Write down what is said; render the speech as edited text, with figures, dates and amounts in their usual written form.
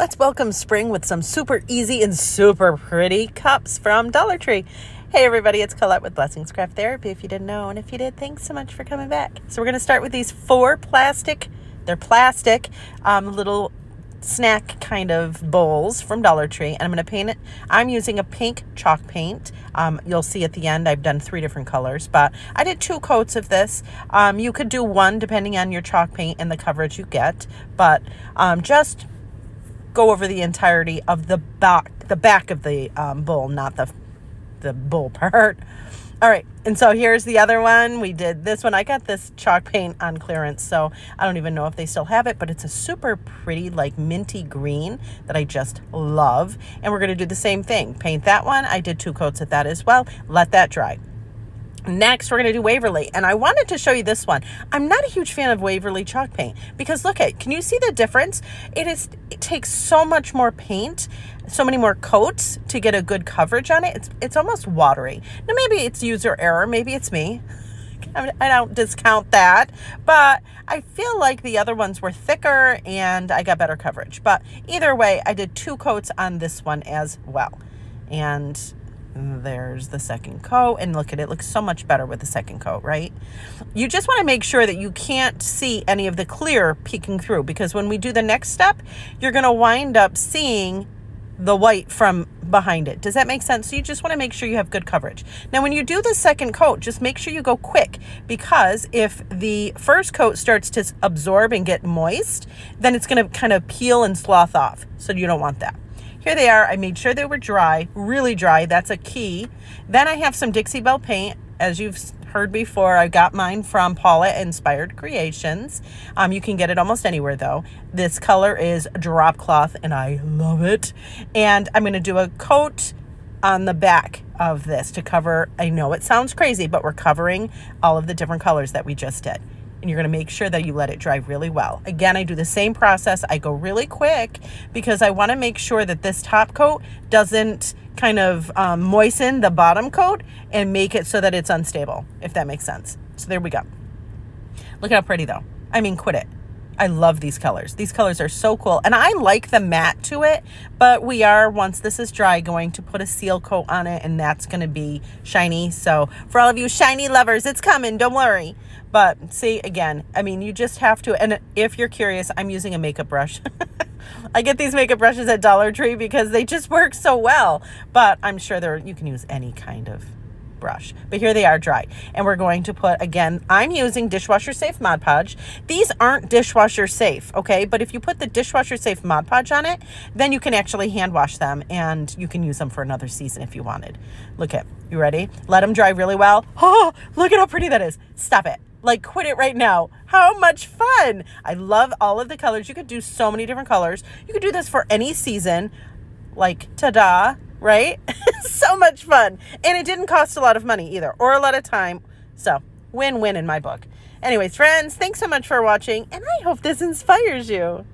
Let's welcome spring with some super easy and super pretty cups from Dollar Tree. Hey everybody, it's Colette with Blessings Craft Therapy, if you didn't know, and if you did, thanks so much for coming back. So we're going to start with these four plastic little snack kind of bowls from Dollar Tree, and I'm going to paint it. I'm using a pink chalk paint. You'll see at the end I've done 3 different colors, but I did 2 coats of this. You could do 1 depending on your chalk paint and the coverage you get, but just go over the entirety of the back of the bowl, not the bowl part. All right, and so here's the other one. We did this one. I got this chalk paint on clearance, so I don't even know if they still have it, but it's a super pretty, like minty green that I just love. And we're going to do the same thing. Paint that one. I did 2 coats of that as well. Let that dry. Next, we're going to do Waverly, and I wanted to show you this one. I'm not a huge fan of Waverly chalk paint because can you see the difference? It takes so much more paint, so many more coats to get a good coverage on it. It's almost watery. Now, maybe it's user error. Maybe it's me. I don't discount that, but I feel like the other ones were thicker and I got better coverage. But either way, I did 2 coats on this one as well. And there's the second coat, and look at it. It looks so much better with the second coat, right? You just want to make sure that you can't see any of the clear peeking through, because when we do the next step, you're going to wind up seeing the white from behind it. Does that make sense? So you just want to make sure you have good coverage. Now, when you do the second coat, just make sure you go quick, because if the first coat starts to absorb and get moist, then it's going to kind of peel and slough off. So you don't want that. Here they are. I made sure they were dry, really dry. That's a key. Then I have some Dixie Belle paint. As you've heard before, I got mine from Paula Inspired Creations. You can get it almost anywhere though. This color is drop cloth and I love it. And I'm going to do a coat on the back of this to cover. I know it sounds crazy, but we're covering all of the different colors that we just did. And you're going to make sure that you let it dry really well. Again, I do the same process. I go really quick because I want to make sure that this top coat doesn't kind of moisten the bottom coat and make it so that it's unstable, if that makes sense. So there we go. Look at how pretty though. I mean, quit it. I love these colors. These colors are so cool. And I like the matte to it, but we are, once this is dry, going to put a seal coat on it, and that's going to be shiny. So for all of you shiny lovers, it's coming. Don't worry. But see, again, I mean, you just have to, and if you're curious, I'm using a makeup brush. I get these makeup brushes at Dollar Tree because they just work so well, but I'm sure you can use any kind of brush. But here they are dry. And we're going to put, again, I'm using dishwasher safe Mod Podge. These aren't dishwasher safe, okay? But if you put the dishwasher safe Mod Podge on it, then you can actually hand wash them and you can use them for another season if you wanted. You ready? Let them dry really well. Oh, look at how pretty that is. Stop it. Like, quit it right now. How much fun. I love all of the colors. You could do so many different colors. You could do this for any season. Like, ta-da, right? So much fun. And it didn't cost a lot of money either, or a lot of time. So, win-win in my book. Anyways, friends, thanks so much for watching, and I hope this inspires you.